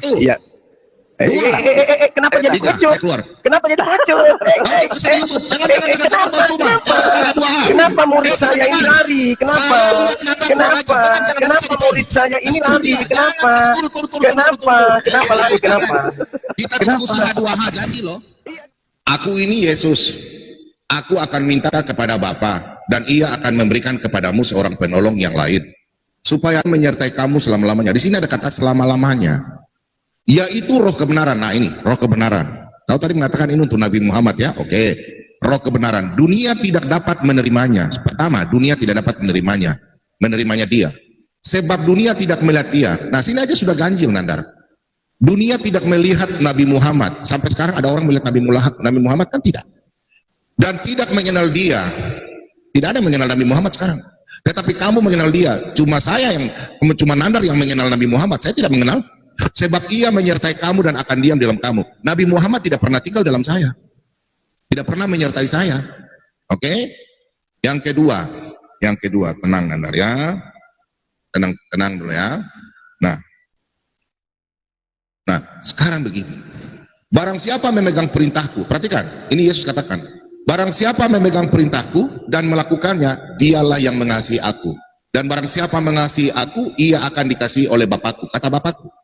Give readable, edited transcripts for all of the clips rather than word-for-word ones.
Satu. Iya. Kenapa jadi Tiga, muncul? saya keluar. Kenapa jadi muncul? Kenapa murid saya ini lari? Kenapa murid saya ini lari? Kenapa lari? Kita diskusi dua hal janji loh. Aku ini Yesus. Aku akan minta kepada Bapa dan Ia akan memberikan kepadamu seorang penolong yang lain supaya menyertai kamu selama-lamanya. Di sini ada kata selama-lamanya. Yaitu roh kebenaran. Nah ini roh kebenaran. Tahu tadi mengatakan ini untuk Nabi Muhammad ya. Oke. Roh kebenaran. Dunia tidak dapat menerimanya. Pertama, dunia tidak dapat menerimanya dia. Sebab dunia tidak melihat dia. Nah sini aja sudah ganjil Nandar. Dunia tidak melihat Nabi Muhammad. Sampai sekarang ada orang melihat Nabi Muhammad kan tidak. Dan tidak mengenal dia. Tidak ada yang mengenal Nabi Muhammad sekarang. Tetapi kamu mengenal dia. Cuma Nandar yang mengenal Nabi Muhammad. Saya tidak mengenal. Sebab ia menyertai kamu dan akan diam dalam kamu. Nabi Muhammad tidak pernah tinggal dalam saya. Tidak pernah menyertai saya. Oke? Yang kedua, tenang Nandar ya. Tenang dulu ya. Nah, sekarang begini. Barang siapa memegang perintahku, perhatikan, ini Yesus katakan. Barang siapa memegang perintahku dan melakukannya, dialah yang mengasihi aku. Dan barang siapa mengasihi aku, ia akan dikasihi oleh Bapakku, kata Bapakku.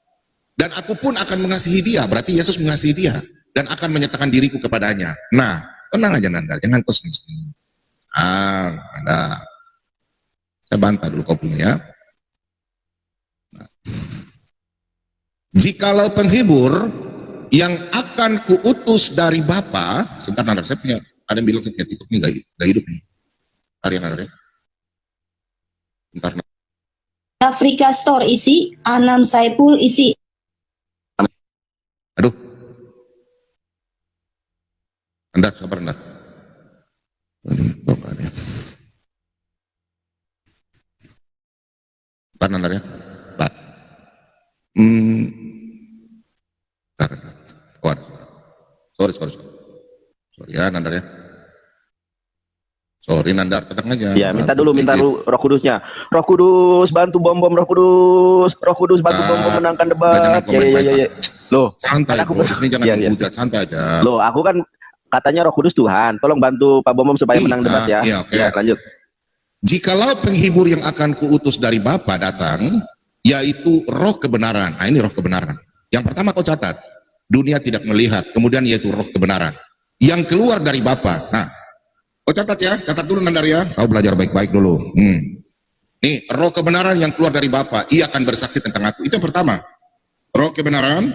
Dan aku pun akan mengasihi dia, berarti Yesus mengasihi dia. Dan akan menyatakan diriku kepadanya. Nah, tenang aja Nanda, jangan kau sendiri. Nanda. Saya bantah dulu kau punya ya. Nah. Jikalau penghibur yang akan kuutus dari Bapa, sebentar Nanda, saya punya, ada yang bilang saya punya TikTok ini gak hidup nih. Harian Nanda ya. Bentar. Afrika Store isi, Anam Saipul isi. Aduh. Nandar, sabar Nandar. Ini bapaknya. Bentar Nandar ya. Bentar. Bentar. Oh, sorry. Sorry ya Nandar ya. Sorry Nandar, tenang aja. Ya, minta dulu Roh Kudusnya. Roh Kudus bantu bom Roh Kudus bantu bom menangkan debat. Ya. Loh, santai aku di sini jangan menghujat, santai aja. Loh, aku kan katanya Roh Kudus Tuhan. Tolong bantu Pak Bom supaya menang debat ya. Iya, okay. Ya, lanjut. Jikalau penghibur yang akan kuutus dari Bapa datang, yaitu roh kebenaran. Nah, ini roh kebenaran. Yang pertama kau catat, dunia tidak melihat, kemudian yaitu roh kebenaran. Yang keluar dari Bapa. Nah, kau catat ya, catat dulu Nandar ya. Kau belajar baik-baik dulu. Nih, roh kebenaran yang keluar dari Bapa, ia akan bersaksi tentang aku. Itu yang pertama. Roh kebenaran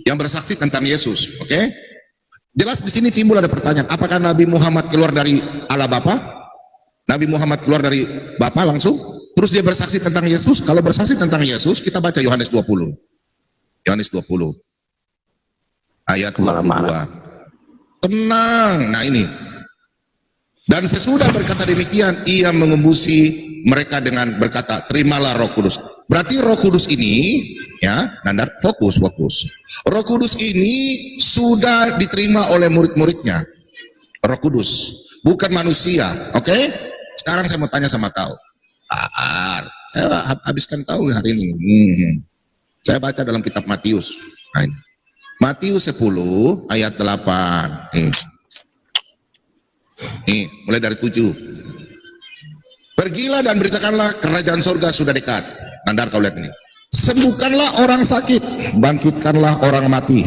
yang bersaksi tentang Yesus. Oke? Jelas di sini timbul ada pertanyaan, apakah Nabi Muhammad keluar dari Allah Bapa? Nabi Muhammad keluar dari Bapa langsung? Terus dia bersaksi tentang Yesus? Kalau bersaksi tentang Yesus, kita baca Yohanes 20. Yohanes 20. Ayat 22. Tenang. Nah ini. Dan sesudah berkata demikian, ia mengembusi mereka dengan berkata, terimalah Roh Kudus. Berarti Roh Kudus ini, ya, Nandar, fokus. Roh Kudus ini sudah diterima oleh murid-muridnya. Roh Kudus, bukan manusia, oke? Sekarang saya mau tanya sama kau. Saya habiskan kau hari ini. Saya baca dalam kitab Matius. Nah, ini. Matius 10 ayat 8. Nih, mulai dari 7. Pergilah dan beritakanlah kerajaan surga sudah dekat. Nandar kau lihat ini. Sembuhkanlah orang sakit, bangkitkanlah orang mati,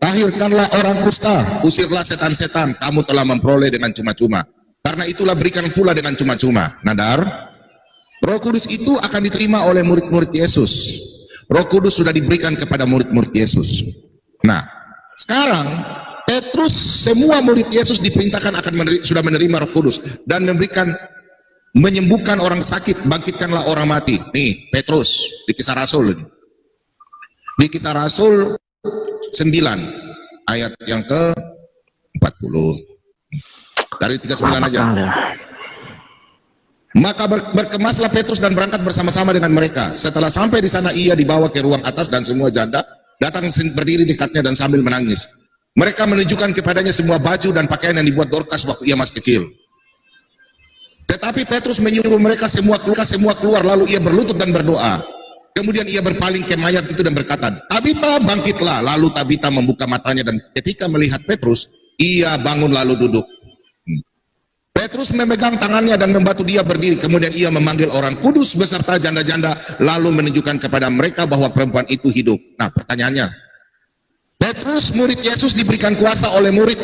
tahirkanlah orang kusta, usirlah setan-setan. Kamu telah memperoleh dengan cuma-cuma. Karena itulah berikan pula dengan cuma-cuma. Nandar, Roh Kudus itu akan diterima oleh murid-murid Yesus. Roh Kudus sudah diberikan kepada murid-murid Yesus. Nah, sekarang Petrus, semua murid Yesus diperintahkan sudah menerima Roh Kudus dan menyembuhkan orang sakit, bangkitkanlah orang mati. Nih, Petrus di Kisah Rasul ini. Di Kisah Rasul 9 ayat yang ke-40. Dari 39 aja. Maka berkemaslah Petrus dan berangkat bersama-sama dengan mereka. Setelah sampai di sana ia dibawa ke ruang atas dan semua janda datang berdiri dekatnya dan sambil menangis. Mereka menunjukkan kepadanya semua baju dan pakaian yang dibuat Dorcas waktu ia masih kecil. Tetapi Petrus menyuruh mereka semua keluar, lalu ia berlutut dan berdoa. Kemudian ia berpaling ke mayat itu dan berkata, Tabita bangkitlah. Lalu Tabita membuka matanya dan ketika melihat Petrus, ia bangun lalu duduk. Petrus memegang tangannya dan membantu dia berdiri. Kemudian ia memanggil orang kudus beserta janda-janda lalu menunjukkan kepada mereka bahwa perempuan itu hidup. Nah, pertanyaannya, Petrus murid Yesus diberikan kuasa oleh murid.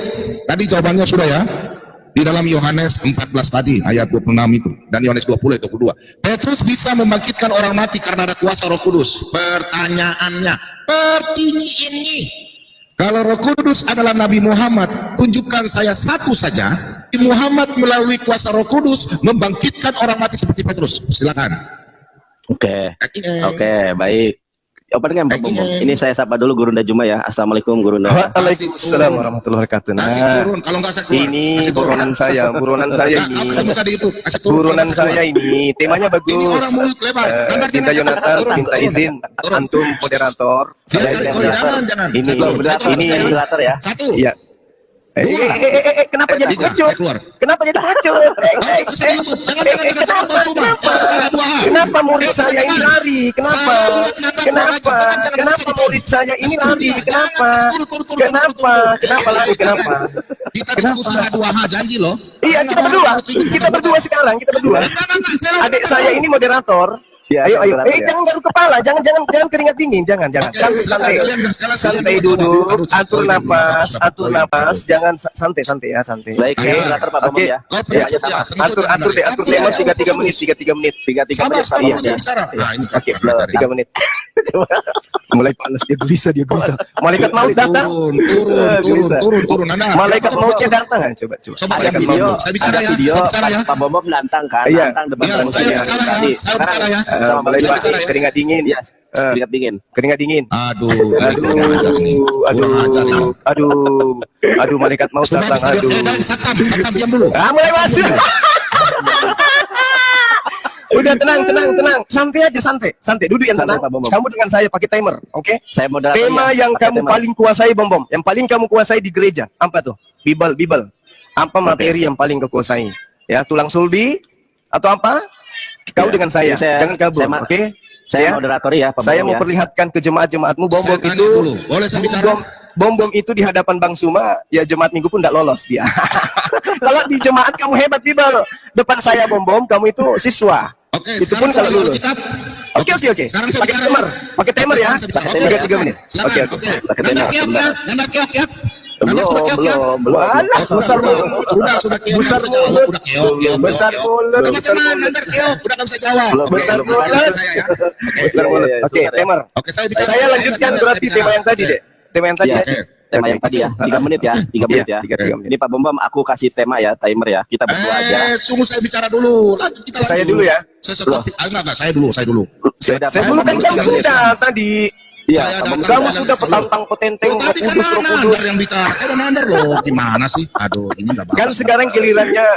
Tadi jawabannya sudah ya. Di dalam Yohanes 14 tadi ayat 26 itu dan Yohanes 20 ayat 22. Petrus bisa membangkitkan orang mati karena ada kuasa Roh Kudus. Pertanyaannya, ini. Kalau Roh Kudus adalah Nabi Muhammad, tunjukkan saya satu saja. Muhammad melalui kuasa Roh Kudus membangkitkan orang mati seperti Petrus. Silakan. Oke, baik. Apa dengan Pak Bom? Ini saya sapa dulu Gurunda Juma ya. Assalamualaikum Gurunda. Waalaikumsalam warahmatullahi wabarakatuh. Kasih turun, kalau nggak saya keluar. Ini Kasih turun. buronan saya ini. Apa bisa di itu? Kasih turun, Buronan kasih keluar. saya ini. Temanya bagus. Ini orang mulut lebar. Nandar, Kita jangan, Yonatan turun, minta turun. izin Turun. antum moderator. Dia Saya cari- yang oh, jangan. Ini Saya turun, saya turun. ini moderator ya. Satu. iya. Kenapa jadi Tiga, muncul? saya keluar. Kenapa jadi muncul? Oh, itu saya YouTube. Kenapa murid saya ini lari? Kenapa murid saya ini lari? Kenapa lari? Kenapa? Kita diskusi H2H, janji loh. Iya, kita berdua sekarang, Adik saya ini moderator. Ya, Ayo, moderator, ya. jangan garuk kepala, jangan keringat dingin, jangan. Santai duduk, atur napas, jangan santai ya, santai. Baik, saya moderator Pak Bom Oke. ya. Kau Ya, penutup sama. ya. Atur tema 3 menit. 3 menit Sabar, Pak sabar, Bom saya ya. bicara. Nah, ini Oke, kan materi. 3 menit. Mulai panas, dia gelisah. Malaikat maut datang. Turun. Nanda. Malaikat mautnya datang. Coba. Coba Ada lihat. video, Saya bicara ada ya. video Saya bicara ya. Pak Bom nantang kan, Iya. nantang debat Iya, dengan saya bicara ya. tadi. Saya bicara ya. Sama Mulai Bang Pak, bicara ya. keringat dingin. Iya, keringat dingin. Keringat dingin. Aduh, kurang ajar nih. Kurang ajar ini. Aduh, malaikat maut Sudah datang. bisa Aduh. dan Sakam diam dulu. Mulai masuk. Udah tenang. Santai aja, santai. Duduk yang Santai, tenang. Pak Bom. Kamu dengan saya pakai timer, oke? Saya moderator. Tema ya, yang pakai kamu tema. paling kuasai, Bom. Yang paling kamu kuasai di gereja. Apa tuh? Bible. Apa materi yang paling kau kuasai? Ya, tulang sulbi atau apa? Kau Ya, dengan saya. saya- Jangan kabur, saya- oke? Saya Ya. moderator ya, Pak Saya Bom mau ya. perlihatkan ke jemaat-jemaatmu bom Saya tanya itu dulu. Boleh saya bicara? bom itu di hadapan Bang Suma, ya jemaat minggu pun tidak lolos dia. Kalau di jemaat kamu hebat Bibel, depan saya bom kamu itu siswa. Oke, Itu pun kalau lulus. Kitab. Oke. Sekarang saya Pakai bicara. timer ya. Sekarang saya bicara. Tiga, Oke, 3 menit. silakan. Oke. Oke. Pakai Nanda tema, kiok sebentar. ya. Nanda kiok ya. Nanda sudah kiok ya. Belum. Walah, besar mulut. Sudah kiok. Besar Udah jawab. mulut. Udah kiok. Besar mulut. Teman-teman, Nanda kiok. Udah nggak bisa jawab. Belum, Besar belum. mulut. Saya ya. Besar Iya, mulut. iya, Oke, sebentar ya. timer. Oke, saya bicara. Saya lanjutkan berarti tema yang tadi, Dek. Tema yang tadi Iya. ya. Tema yang tadi ya, 3 menit ya, 3 menit ya. 3 menit. Ini Pak Bom, aku kasih tema ya, timer ya. Kita berdua aja. Sungguh saya bicara dulu. Lanjut kita Saya lanjut. dulu ya. Saya setopik. Enggak, saya dulu. Ya udah, Saya Pak dulu Bom. kan kamu sudah tadi. Iya, Saya Pak Bom. datang. Kamu Saya sudah dulu. petantang petenteng, Oh, tadi kan kudus. Nandar yang bicara. Saya udah Nandar loh. Gimana sih? Aduh, ini enggak bagus. Kan sekarang gilirannya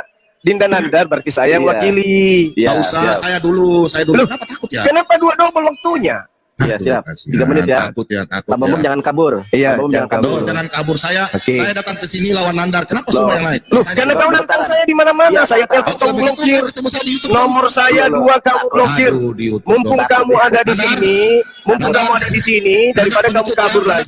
Dinda Nandar, berarti saya yang Iya. wakili. Iya, Nggak usah, siap. saya dulu. Loh. Kenapa takut ya? Kenapa dua double waktunya? Iya, Aduh, siap. kasihan. 3 menit ya. Takut ya, takut Pak Bom ya. jangan kabur. Iya, Pak Bom jangan kabur. Loh, jangan kabur saya. Oke. Saya datang ke sini lawan Nandar. Kenapa semua yang lain? Karena kau nantang saya di mana-mana, Iya, saya Pak. telepon Kalau kamu begitu blokir. ketemu saya di YouTube. Nomor saya 2 kamu blokir. Aduh, di YouTube. Mumpung kamu ada di Nandar. sini, mumpung Nandar. kamu ada di sini, daripada kamu kabur lagi.